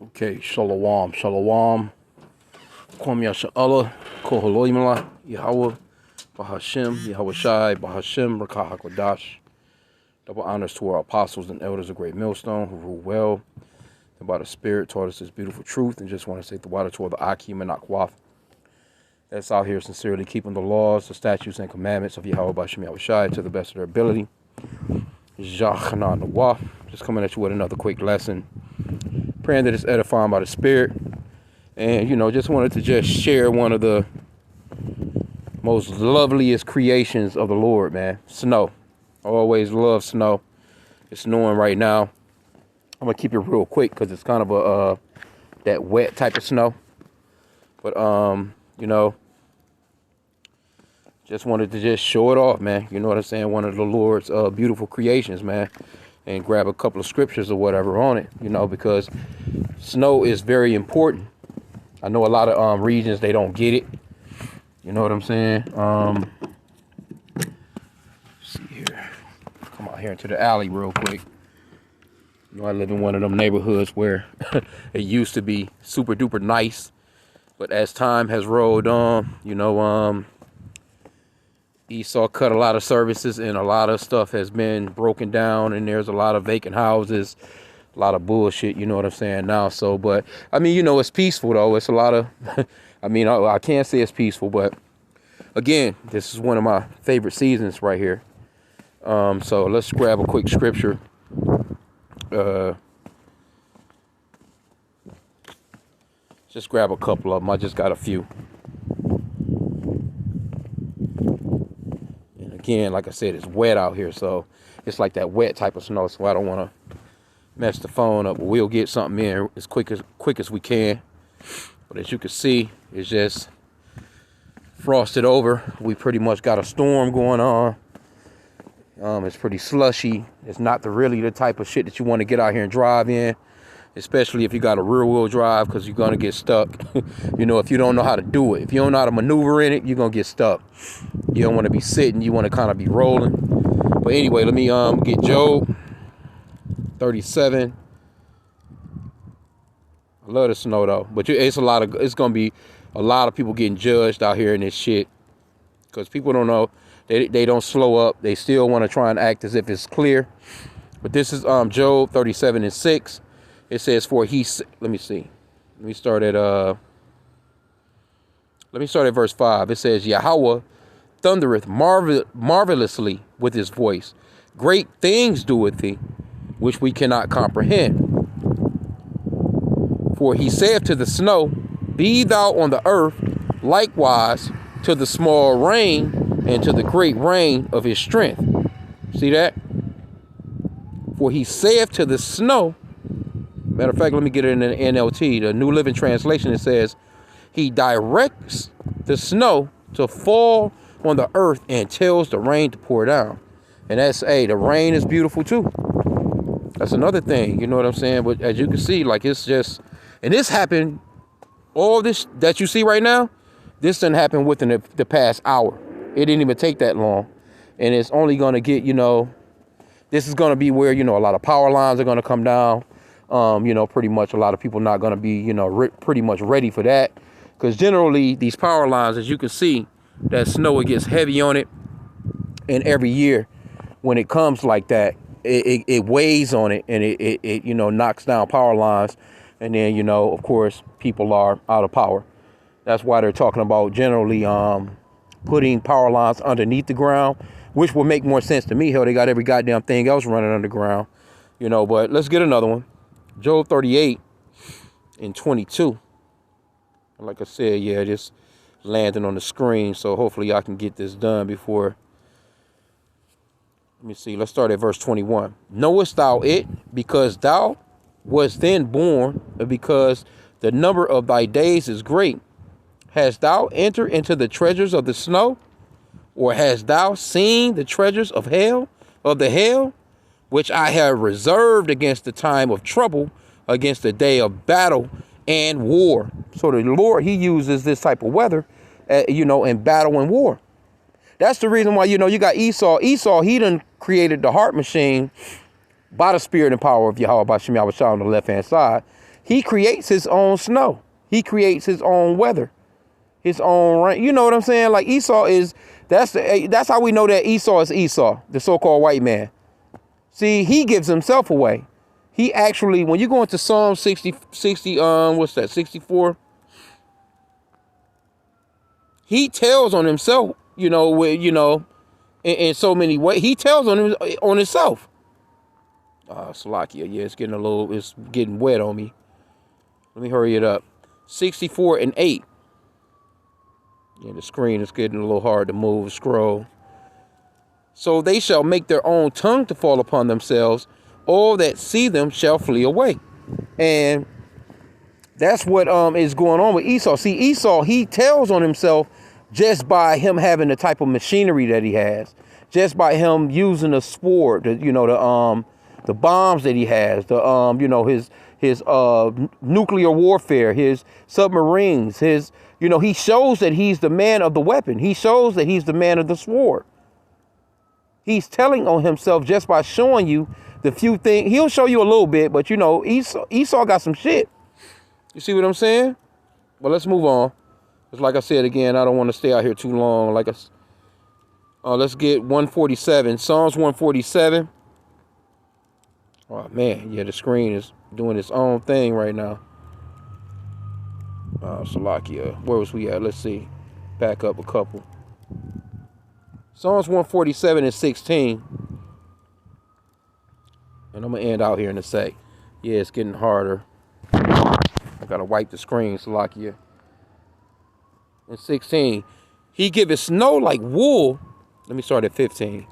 Okay, Shalom, Shalom. Kwam Yasha'Allah, Koholoimala, YAHAWAH BAHASHAM YAHAWAHSHI, BAHASHAM Rakahakadash. Double honors to our apostles and elders of Great Millstone who rule well and by the Spirit taught us this beautiful truth. And just want to say THAWADAH to all the H.I.M and YAHAWAH that's out here sincerely keeping the laws, the statutes, and commandments of YAHAWAH BAHASHAM YAHAWAHSHI to the best of their ability. Just coming at you with another quick lesson. Praying that it's edifying by the Spirit. And, just wanted to just share one of the most loveliest creations of the Lord, man. Snow. I always love snow. It's snowing right now. I'm going to keep it real quick because it's kind of a that wet type of snow. But, just wanted to just show it off, man. You know what I'm saying? One of the Lord's beautiful creations, man. And grab a couple of scriptures or whatever on it, because snow is very important. I know a lot of regions, they don't get it. You know what I'm saying? Let's see here. Come out here into the alley real quick. I live in one of them neighborhoods where it used to be super duper nice. But as time has rolled on, Esau cut a lot of services and a lot of stuff has been broken down, and there's a lot of vacant houses, a lot of bullshit, you know what I'm saying now. So, but I mean, it's peaceful though. It's a lot of, I can't say it's peaceful, but again, this is one of my favorite seasons right here. So let's grab a quick scripture. Just grab a couple of them. I just got a few. Again, like I said, it's wet out here, so it's like that wet type of snow, so I don't want to mess the phone up. But we'll get something in as quick as we can. But as you can see, it's just frosted over. We pretty much got a storm going on. It's pretty slushy. It's not really the type of shit that you want to get out here and drive in, especially if you got a rear-wheel drive, because you're going to get stuck. If you don't know how to do it. If you don't know how to maneuver in it, you're going to get stuck. You don't want to be sitting. You want to kind of be rolling. But anyway, let me get Job 37. I love the snow, though. But it's going to be a lot of people getting judged out here in this shit. Because people don't know. They don't slow up. They still want to try and act as if it's clear. But this is Job 37:6. It says, for he, let me see. Let me start at verse 5. It says, Yahawah thundereth marvelously with his voice. Great things doeth he, which we cannot comprehend. For he saith to the snow, be thou on the earth, likewise to the small rain and to the great rain of his strength. See that? For he saith to the snow, matter of fact, let me get it in the NLT, the New Living Translation. It says, he directs the snow to fall on the earth and tells the rain to pour down. And that's, the rain is beautiful too. That's another thing, you know what I'm saying? But as you can see, like, it's just, and this happened, all this that you see right now, this didn't happen within the past hour. It didn't even take that long. And it's only going to get, this is going to be where, a lot of power lines are going to come down. Pretty much a lot of people not going to be, pretty much ready for that. Because generally these power lines, as you can see, that snow, it gets heavy on it. And every year when it comes like that, it weighs on it and it knocks down power lines. And then, of course, people are out of power. That's why they're talking about generally putting power lines underneath the ground, which will make more sense to me. Hell, they got every goddamn thing else running underground, but let's get another one. Job 38:22. Like I said, just landing on the screen. So hopefully I can get this done before. Let me see. Let's start at verse 21. Knowest thou it, because thou wast then born, because the number of thy days is great? Hast thou entered into the treasures of the snow? Or hast thou seen the treasures of hell, which I have reserved against the time of trouble, against the day of battle and war? So the Lord, he uses this type of weather, in battle and war. That's the reason why, you got Esau. Esau, he done created the heart machine by the spirit and power of YAHAWAH BAHASHAM YAHAWAHSHI on the left-hand side. He creates his own snow. He creates his own weather, his own rain. You know what I'm saying? Like Esau is, that's how we know that Esau is Esau, the so-called white man. See, he gives himself away. He actually, when you go into Psalm 60, what's that, 64? He tells on himself, you know, with, you know, in so many ways. He tells on himself. Salakia, yeah, it's getting wet on me. Let me hurry it up. 64 and 8. Yeah, the screen is getting a little hard to move, scroll. So they shall make their own tongue to fall upon themselves. All that see them shall flee away. And that's what is going on with Esau. See, Esau, he tells on himself just by him having the type of machinery that he has, just by him using the sword, the bombs that he has, his nuclear warfare, his submarines, he shows that he's the man of the weapon. He shows that he's the man of the sword. He's telling on himself just by showing you the few things. He'll show you a little bit, but Esau got some shit. You see what I'm saying? Well, let's move on. Because like I said again, I don't want to stay out here too long. Let's get 147. Psalms 147. Oh man, yeah, the screen is doing its own thing right now. Salakia. Where was we at? Let's see. Back up a couple. Psalms 147 and 16. And I'm going to end out here in a sec. Yeah, it's getting harder. I got to wipe the screen, Salakia. And 16. He giveth snow like wool. Let me start at 15.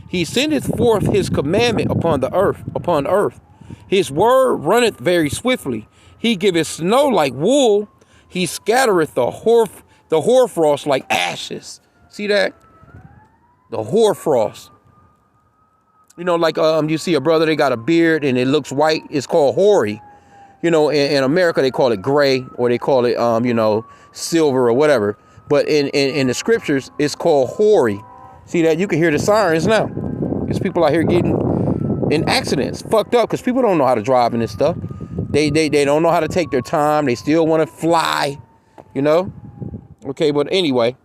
He sendeth forth his commandment upon earth. His word runneth very swiftly. He giveth snow like wool. He scattereth the hoarfrost like ashes. See that? The hoarfrost. Like you see a brother, they got a beard and it looks white. It's called hoary. In America they call it gray, or they call it silver or whatever. But in the scriptures it's called hoary. See that? You can hear the sirens now. There's people out here getting in accidents, fucked up, because people don't know how to drive in this stuff. They don't know how to take their time. They still want to fly, Okay, but anyway,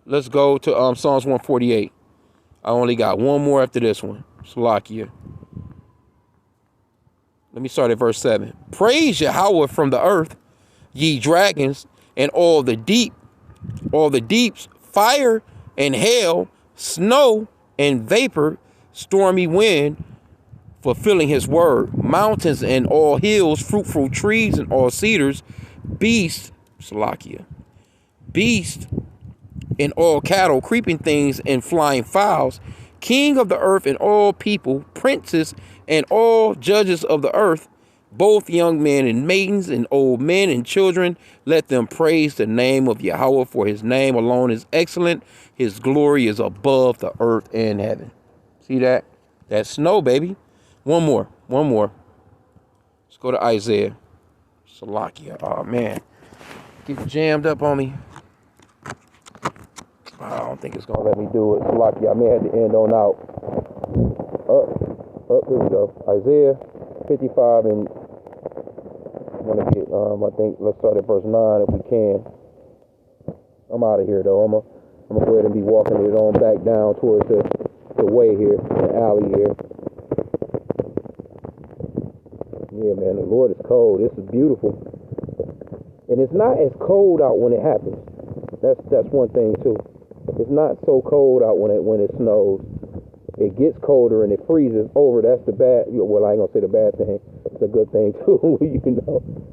let's go to Psalms 148. I only got one more after this one. Salakia. Let me start at verse 7. Praise Yahawah from the earth, ye dragons, and all the deeps, fire and hail, snow and vapor, stormy wind, fulfilling his word, mountains and all hills, fruitful trees and all cedars, beasts, Salakia, beasts and all cattle, creeping things and flying fowls, king of the earth and all people, princes and all judges of the earth, both young men and maidens and old men and children, let them praise the name of Yahawah, for his name alone is excellent. His glory is above the earth and heaven. See that? That's snow, baby. One more. Let's go to Isaiah. Salakia. Oh, man. Get jammed up on me. I don't think it's going to let me do it. Salakia. I may have to end on out. Here we go. Isaiah 55 and I want to get, I think, let's start at verse 9 if we can. I'm out of here, though. I'm going to go ahead and be walking it on back down towards the way here, the alley here. Yeah, man, the Lord is cold. This is beautiful. And it's not as cold out when it happens. That's one thing, too. It's not so cold out when it snows. It gets colder and it freezes over. That's the bad. Well, I ain't gonna say the bad thing. It's a good thing too,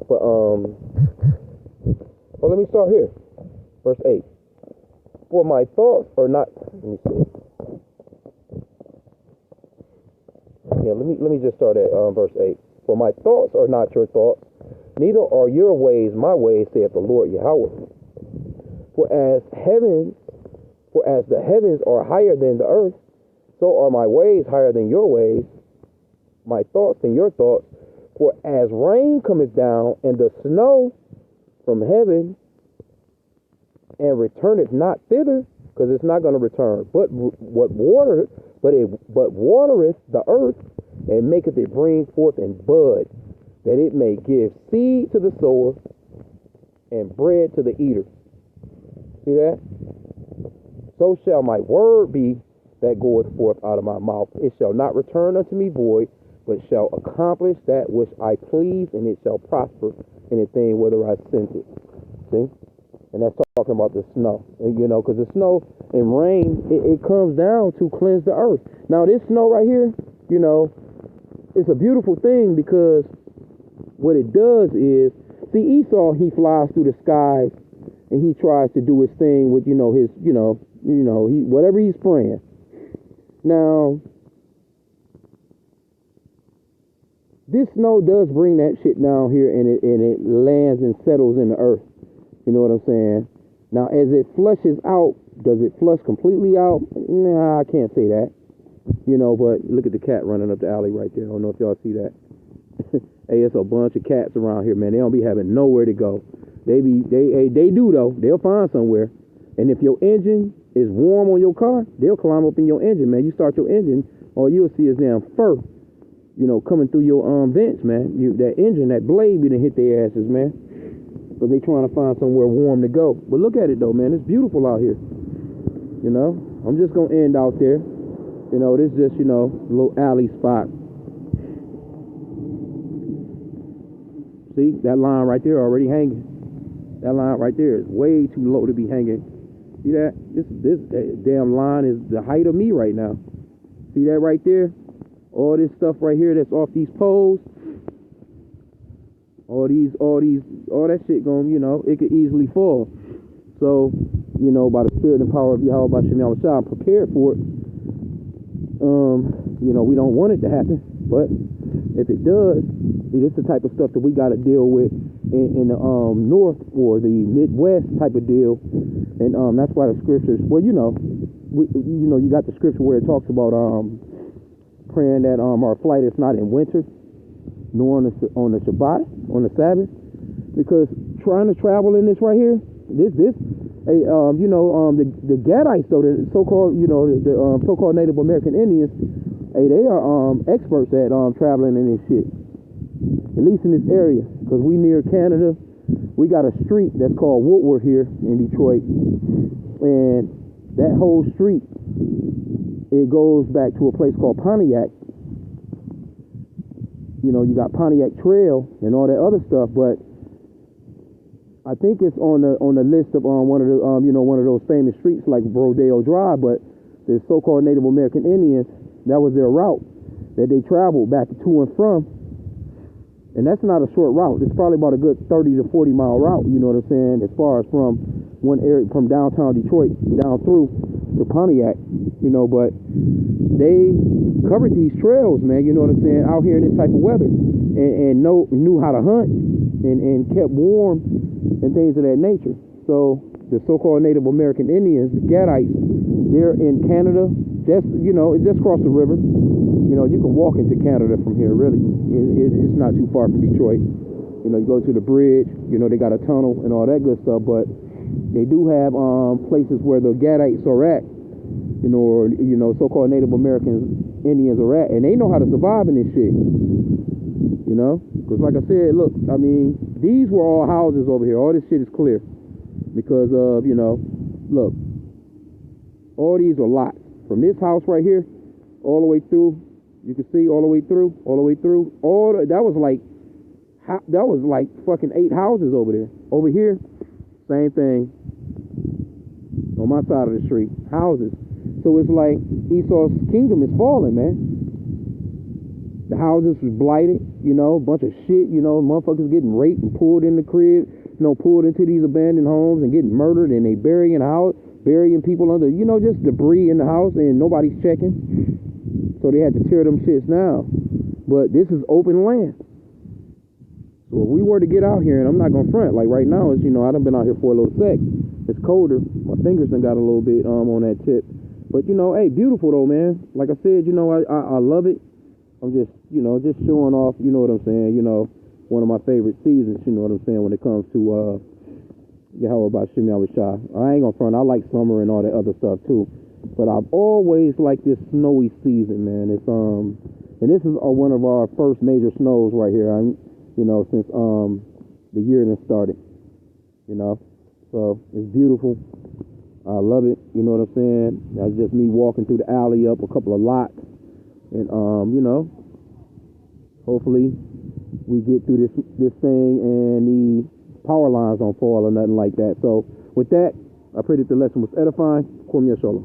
But well, let me start here. Verse 8. For my thoughts are not. Let me see. Yeah, let me just start at verse 8. For my thoughts are not your thoughts, neither are your ways my ways, saith the Lord Yahawah. For as the heavens are higher than the earth, so are my ways higher than your ways, my thoughts than your thoughts. For as rain cometh down and the snow from heaven, and returneth not thither, because it's not going to return, but watereth the earth, and maketh it bring forth and bud, that it may give seed to the sower and bread to the eater. See that? So shall my word be that goeth forth out of my mouth. It shall not return unto me void, but shall accomplish that which I please, and it shall prosper in the thing whether I sent it. See? And that's talking about the snow. And, you know, because the snow and rain, it comes down to cleanse the earth. Now, this snow right here, you know, it's a beautiful thing because what it does is, see, Esau, he flies through the skies and he tries to do his thing with, his, he whatever he's praying. Now, this snow does bring that shit down here, and it lands and settles in the earth. You know what I'm saying? Now, as it flushes out, does it flush completely out? Nah, I can't say that. But look at the cat running up the alley right there. I don't know if y'all see that. Hey, it's a bunch of cats around here, man. They don't be having nowhere to go. They do though. They'll find somewhere. And if your engine is warm on your car, they'll climb up in your engine, man. You start your engine, all you'll see is damn fur, coming through your vents, man. That engine, that blade, be done hit their asses, man. But they trying to find somewhere warm to go. But look at it though, man. It's beautiful out here. I'm just gonna end out there. This is just, a little alley spot. See, that line right there already hanging. That line right there is way too low to be hanging. See that? This damn line is the height of me right now. See that right there? All this stuff right here that's off these poles. All that shit going, it could easily fall. So, by the spirit and power of YAHAWAH BAHASHAM YAHAWAHSHI, I'm prepared for it. We don't want it to happen, but if it does, see, this is the type of stuff that we got to deal with in the north or the Midwest type of deal, and that's why the scriptures. Well, you got the scripture where it talks about praying that our flight is not in winter, nor on the Shabbat, on the Sabbath, because trying to travel in this right here, the Gadites, though, the so-called, the so-called Native American Indians, they are experts at traveling in this shit, at least in this area, because we near Canada. We got a street that's called Woodward here in Detroit, and that whole street, it goes back to a place called Pontiac. You got Pontiac Trail and all that other stuff, but I think it's on the list of one of the one of those famous streets like Rodeo Drive. But the so-called Native American Indians, that was their route that they traveled back to and from, and that's not a short route. It's probably about a good 30 to 40 mile route. You know what I'm saying? As far as from one area, from downtown Detroit down through to Pontiac, but they covered these trails, man. You know what I'm saying? Out here in this type of weather, and knew how to hunt and kept warm and things of that nature. So the so-called Native American Indians, the Gadites, they're in Canada. Just it's just across the river. You can walk into Canada from here. Really, it's not too far from Detroit. You go to the bridge. They got a tunnel and all that good stuff. But they do have places where the Gadites are at. Or so-called Native American Indians are at, and they know how to survive in this shit. Because like I said, look, I mean, these were all houses over here. All this shit is clear because of, look, all these are lots. From this house right here, all the way through, you can see all the way through, that was like fucking 8 houses over there. Over here, same thing. On my side of the street, houses. So it's like Esau's kingdom is falling, man. The houses was blighted, a bunch of shit, motherfuckers getting raped and pulled in the crib, pulled into these abandoned homes and getting murdered, and they burying people under, just debris in the house, and nobody's checking. So they had to tear them shits down. But this is open land. So if we were to get out here, and I'm not gonna front, like right now, it's, I done been out here for a little sec. It's colder. My fingers done got a little bit on that tip. But hey, beautiful though, man. Like I said, I love it. I'm just, just showing off, you know what I'm saying, one of my favorite seasons, you know what I'm saying, when it comes to YAHAWAH BAHASHAM YAHAWAHSHI. I ain't gonna front, I like summer and all that other stuff too. But I've always liked this snowy season, man. It's and this is one of our first major snows right here. you know, since the year that started, you know. So it's beautiful. I love it. You know what I'm saying? That's just me walking through the alley up a couple of lots, and you know, hopefully we get through this thing and the power lines don't fall or nothing like that. So with that, I pray that the lesson was edifying. Kwame Yashala.